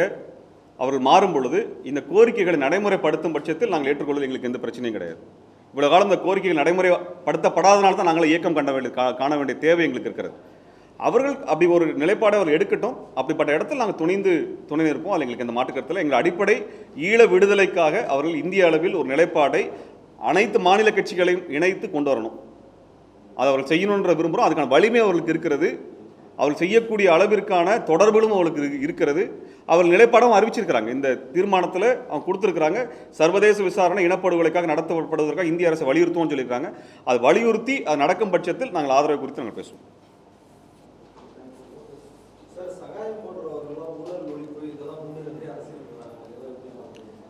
அவர்கள் மாறும் பொழுது இந்த கோரிக்கைகளை நடைமுறைப்படுத்தும் பட்சத்தில் நாங்கள் ஏற்றுக்கொள்வது எங்களுக்கு எந்த பிரச்சனையும் கிடையாது. இவ்வளவு காலம் இந்த கோரிக்கைகள் நடைமுறைப்படுத்தப்படாதனால தான் நாங்கள் இயக்கம் காண வேண்டிய தேவை எங்களுக்கு இருக்கிறது. அவர்கள் அப்படி ஒரு நிலைப்பாடை அவர் எடுக்கட்டும். அப்படிப்பட்ட இடத்தில் நாங்கள் துணை நிற்போம். அது எங்களுக்கு இந்த மாற்றுக்கருத்தில் எங்கள் அடிப்படை ஈழ விடுதலைக்காக அவர்கள் இந்திய அளவில் ஒரு நிலைப்பாடை அனைத்து மாநில கட்சிகளையும் இணைத்து கொண்டு வரணும். அதை அவர்கள் செய்யணுன்ற விரும்புகிறோம். அதுக்கான வலிமை அவர்களுக்கு இருக்கிறது. அவர்கள் செய்யக்கூடிய அளவிற்கான தொடர்புகளும் அவர்களுக்கு இருக்கிறது. அவர்கள் நிலைப்பாடும் அறிவிச்சிருக்கிறாங்க. இந்த தீர்மானத்தில் அவங்க கொடுத்துருக்குறாங்க. சர்வதேச விசாரணை இனப்படுகொலைக்காக நடத்தப்படுவதற்காக இந்திய அரசு வலியுறுத்துவோம்னு சொல்லியிருக்காங்க. அது வலியுறுத்தி அது நடக்கும் பட்சத்தில் நாங்கள் ஆதரவு குறித்து நாங்கள் பேசுவோம்.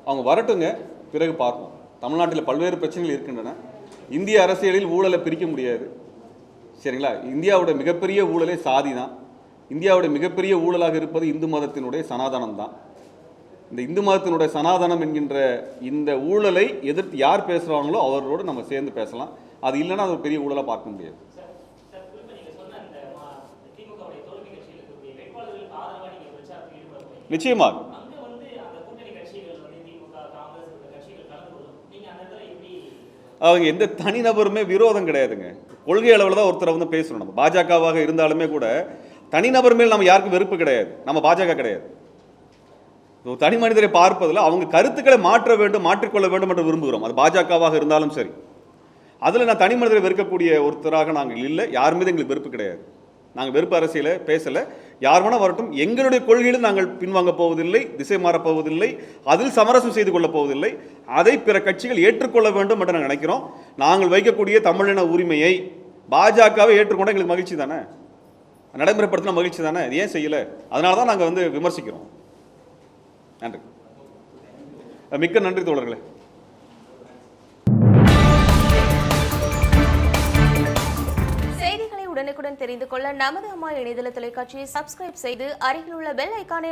அவங்க வரட்டுங்க, பிறகு பார்ப்போம். தமிழ்நாட்டில் பல்வேறு பிரச்சனைகள் இருக்கின்றன. இந்திய அரசியலில் ஊழலை பிரிக்க முடியாது, சரிங்களா? இந்தியாவுடைய மிகப்பெரிய ஊழலே சாதி தான். இந்தியாவுடைய மிகப்பெரிய ஊழலாக இருப்பது இந்து மதத்தினுடைய சனாதனம் தான். இந்த இந்து மதத்தினுடைய சனாதனம் என்கின்ற இந்த ஊழலை எதிர்த்து யார் பேசுகிறாங்களோ அவரோடு நம்ம சேர்ந்து பேசலாம். அது இல்லைன்னா அது ஒரு பெரிய ஊழலாக பார்க்க முடியாது. நிச்சயமாக அவங்க எந்த தனிநபருமே விரோதம் கிடையாதுங்க. கொள்கை அளவில் தான் ஒருத்தரை வந்து பேசணும். நம்ம பாஜகவாக இருந்தாலுமே கூட தனிநபர் மேல் நம்ம யாருக்கும் வெறுப்பு கிடையாது. நம்ம பாஜக கிடையாது. தனி மனிதரை பார்ப்பதில் அவங்க கருத்துக்களை மாற்ற வேண்டும், மாற்றிக்கொள்ள வேண்டும் என்று விரும்புகிறோம். அது பாஜகவாக இருந்தாலும் சரி. அதில் நான் தனி மனிதரை வெறுக்கக்கூடிய ஒருத்தராக நாங்கள் இல்லை. யார் மீது எங்களுக்கு வெறுப்பு கிடையாது. நாங்கள் வெறுப்பு அரசியலை பேசலை. யார் வேணால் வரட்டும். எங்களுடைய கொள்கையிலும் நாங்கள் பின்வாங்க போவதில்லை, திசை மாறப்போவதில்லை, அதில் சமரசம் செய்து கொள்ளப் போவதில்லை. அதை பிற கட்சிகள் ஏற்றுக்கொள்ள வேண்டும் என்று நாங்கள் நினைக்கிறோம். நாங்கள் வைக்கக்கூடிய தமிழின உரிமையை பாஜகவை ஏற்றுக்கொண்ட எங்களுக்கு மகிழ்ச்சி தானே, நடைமுறைப்படுத்தின மகிழ்ச்சி தானே. இது ஏன் செய்யலை? அதனால தான் நாங்கள் வந்து விமர்சிக்கிறோம். நன்றி, மிக்க நன்றி தோழர்களே. செய்திகளை உடனுக்குடன் தெரிந்து கொள்ள நமது அம்மா இணையதள தொலைக்காட்சியை சப்ஸ்கிரைப் செய்து அருகில் உள்ள பெல் ஐக்கானை